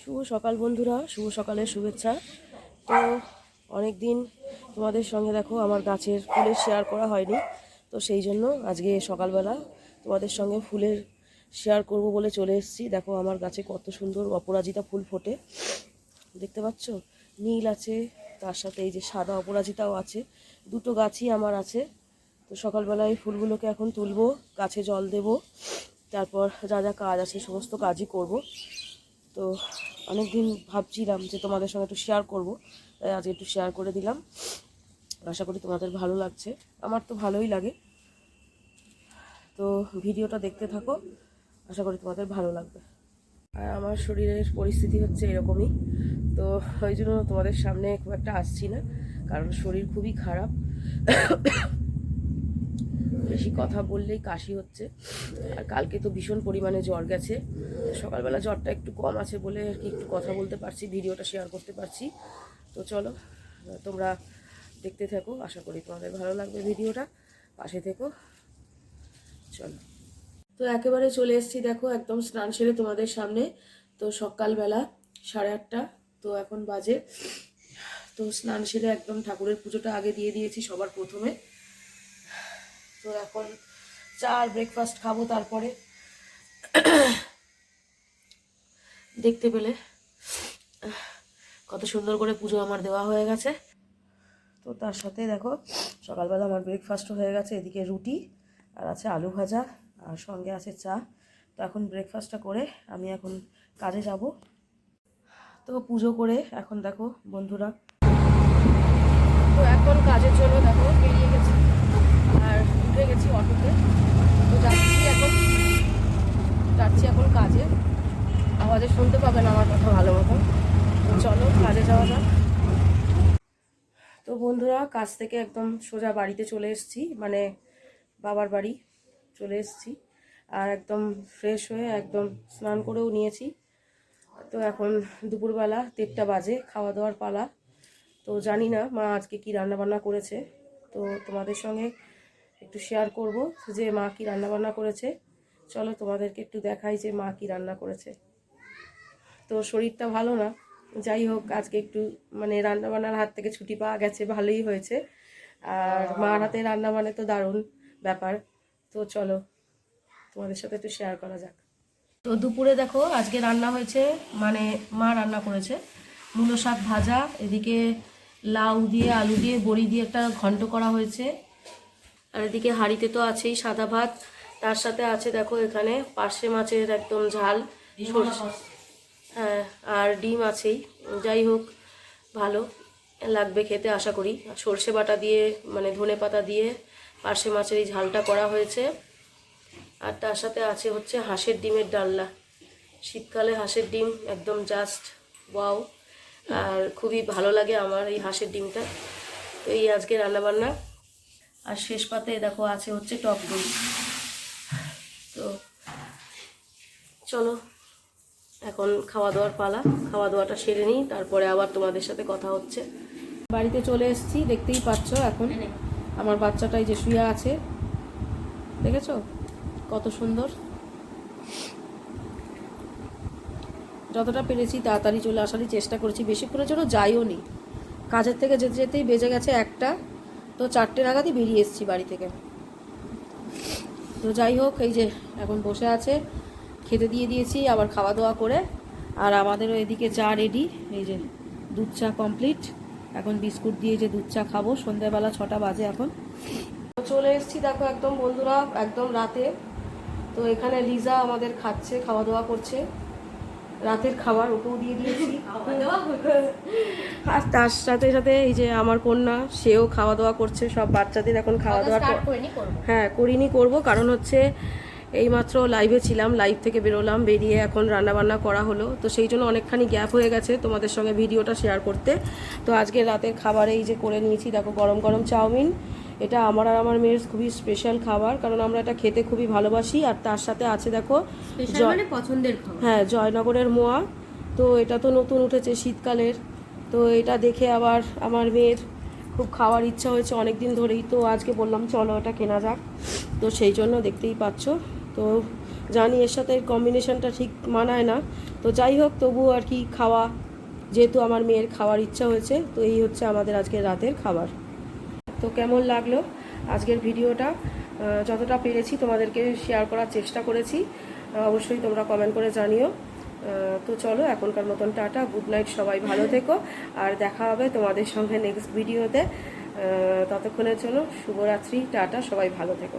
শুভ সকাল বন্ধুরা, শুভ সকালের শুভেচ্ছা। তো অনেক দিন তোমাদের সঙ্গে দেখো আমার গাছের ফুলের শেয়ার করা হয়নি, তো সেই জন্য আজকে সকালবেলা তোমাদের সঙ্গে ফুলের শেয়ার করব বলে চলে এসেছি। দেখো আমার গাছে কত সুন্দর অপরাজিতা ফুল ফোটে, দেখতে পাচ্ছ? নীল আছে, তার সাথে এই যে সাদা অপরাজিতাও আছে, দুটো গাছই আমার আছে। তো সকালবেলায় ফুলগুলোকে এখন তুলবো, গাছে জল দেব, তারপর যা যা কাজ আছে সমস্ত কাজই করব। তো অনেক দিন ভাবছিলাম যে তোমাদের সঙ্গে একটু শেয়ার করব, তাই আজকে একটু শেয়ার করে দিলাম। আশা করি তোমাদের ভালো লাগছে, আমার তো ভালোই লাগে। তো ভিডিওটা দেখতে থাকো, আশা করি তোমাদের ভালো লাগবে। আর আমার শরীরের পরিস্থিতি হচ্ছে এরকমই, তো ওই জন্য তোমাদের সামনে খুব একটা আসছি না, কারণ শরীর খুবই খারাপ। বেশি কথা বললেই কাশি হচ্ছে, আর কালকে তো ভীষণ পরিমাণে জ্বর গেছে। সকালবেলা জ্বরটা একটু কম আছে বলে আর কি একটু কথা বলতে পারছি, ভিডিওটা শেয়ার করতে পারছি। তো চলো তোমরা দেখতে থাকো, আশা করি তোমাদের ভালো লাগবে ভিডিওটা, পাশে থেকো। চলো, তো একেবারে চলে এসেছি দেখো একদম স্নান সেরে তোমাদের সামনে। তো সকালবেলা 8:30, তো এখন বাজে। তো স্নান সেরে একদম ঠাকুরের পুজোটা আগে দিয়ে দিয়েছি সবার প্রথমে। তো এখন চা আর ব্রেকফাস্ট খাবো, তারপরে দেখতে পেলে কত সুন্দর করে পুজো আমার দেওয়া হয়ে গেছে। তো তার সাথে দেখো সকালবেলা আমার ব্রেকফাস্টও হয়ে গেছে, এদিকে রুটি আর আছে আলু ভাজা, আর সঙ্গে আছে চা। তো এখন ব্রেকফাস্টটা করে আমি এখন কাজে যাব। তো পুজো করে এখন দেখো বন্ধুরা, তো এখন কাজের জন্য দেখো বেরিয়ে গেছি আর উঠে গেছি অটোতে। তো যাচ্ছি এখন কাজে। আওয়াজে শুনতে পাবেন আমার কথা ভালো মতন। তো চলো কাজে যাওয়া যাক। তো বন্ধুরা কাজ থেকে একদম সোজা বাড়িতে চলে এসেছি, মানে বাবার বাড়ি চলে এসেছি। আর একদম ফ্রেশ হয়ে একদম স্নান করেও নিয়েছি। তো এখন দুপুরবেলা 1:30 বাজে, খাওয়া দাওয়ার পালা। তো জানি না মা আজকে কি রান্না বান্না করেছে, তো তোমাদের সঙ্গে একটু শেয়ার করব যে মা কি রান্না বান্না করেছে। চলো তোমাদেরকে একটু দেখাই যে মা কি রান্না করেছে। তো শরীরটা ভালো না, যাই হোক আজকে একটু মানে রান্না বান্নার হাত থেকে ছুটি পাওয়া গেছে, ভালোই হয়েছে। আর মার হাতে রান্না মানে তো দারুণ ব্যাপার। তো চলো তোমাদের সাথে একটু শেয়ার করা যাক। তো দুপুরে দেখো আজকে রান্না হয়েছে, মানে মা রান্না করেছে মূলো শাক ভাজা, এদিকে লাউ দিয়ে আলু দিয়ে বড়ি দিয়ে একটা ঘন্ট করা হয়েছে, আর এদিকে হাঁড়িতে তো আছেই সাদা ভাত, তার সাথে আছে দেখো এখানে পার্শে মাছের একদম ঝাল, হ্যাঁ, আর ডিম আছেই। যাই হোক ভালো লাগবে খেতে আশা করি। সর্ষে বাটা দিয়ে মানে ধনে পাতা দিয়ে পার্শে মাছের এই ঝালটা করা হয়েছে। আর তার সাথে আছে হচ্ছে হাঁসের ডিমের ডালনা। শীতকালে হাঁসের ডিম একদম জাস্ট ওয়াও, আর খুবই ভালো লাগে আমার এই হাঁসের ডিমটা। তো এই আজকে রান্নাবান্না। আর শেষ পাতে দেখো আছে হচ্ছে টক দই। তো চলো এখন খাওয়া দাওয়ার পালা, খাওয়া দাওয়াটা সেরে নিই, তারপরে আবার তোমাদের সাথে কথা হচ্ছে। বাড়িতে চলে এসেছি, দেখতেই পাচ্ছ এখন আমার বাচ্চাটাই যে শুয়ে আছে, দেখেছো কত সুন্দর। যতটা পেরেছি তাড়াতাড়ি চলে আসারই চেষ্টা করেছি, বেশিক্ষণের জন্য যাইও নি। কাজের থেকে যেতে যেতেই বেজে গেছে 1টা, তো 4টে নাগাদই বেরিয়ে এসেছি বাড়ি থেকে। তো যাই হোক এই যে এখন বসে আছে, খেতে দিয়ে দিয়েছি আবার খাওয়া দাওয়া করে। আর আমাদেরও এদিকে চা রেডি, এই যে দুধ চা কমপ্লিট। এখন বিস্কুট দিয়ে যে দুধ চা খাবো, সন্ধ্যাবেলা 6টা বাজে এখন। চলে এসেছি দেখো একদম বন্ধুরা একদম রাতে। তো এখানে লিজা আমাদের খাচ্ছে, খাওয়া দাওয়া করছে, রাতের খাবার ওকেও দিয়ে দিয়েছি। আর তার সাথে সাথে এই যে আমার কন্যা, সেও খাওয়া দাওয়া করছে। সব বাচ্চাদের এখন খাওয়া দাওয়া হ্যাঁ করিনি, করব, কারণ হচ্ছে এইমাত্র লাইভে ছিলাম, লাইভ থেকে বেরোলাম, বেরিয়ে এখন রান্নাবান্না করা হলো। তো সেই জন্য অনেকখানি গ্যাপ হয়ে গেছে তোমাদের সঙ্গে ভিডিওটা শেয়ার করতে। তো আজকে রাতের খাবারে এই যে করে নিয়েছি দেখো গরম গরম চাউমিন। এটা আমার আর আমার মেয়ের খুবই স্পেশাল খাবার, কারণ আমরা এটা খেতে খুবই ভালোবাসি। আর তার সাথে আছে দেখো পছন্দের খাবার, হ্যাঁ জয়নগরের মোয়া। তো এটা তো নতুন উঠেছে শীতকালের, তো এটা দেখে আবার আমার মেয়ের খুব খাওয়ার ইচ্ছা হয়েছে অনেক দিন ধরেই। তো আজকে বললাম চলো এটা কেনা যাক, তো সেই জন্য দেখতেই পাচ্ছ। তো জানি এর সাথে কম্বিনেশনটা ঠিক মানায় না, তো তো যাই হোক, তবুও আর কি খাওয়া, যেহেতু আমার মেয়ের খাওয়ার ইচ্ছা হয়েছে, তো এই হচ্ছে আমাদের আজকের রাতের খাবার। তো কেমন লাগলো আজকের ভিডিওটা? যতটা পেরেছি তোমাদেরকে শেয়ার করার চেষ্টা করেছি, অবশ্যই তোমরা কমেন্ট করে জানিও। তো চলো এখনকার মতন টাটা, গুড নাইট, সবাই ভালো থেকো, আর দেখা হবে তোমাদের সঙ্গে নেক্সট ভিডিওতে। ততক্ষণের জন্য শুভরাত্রি, টাটা, সবাই ভালো থেকো।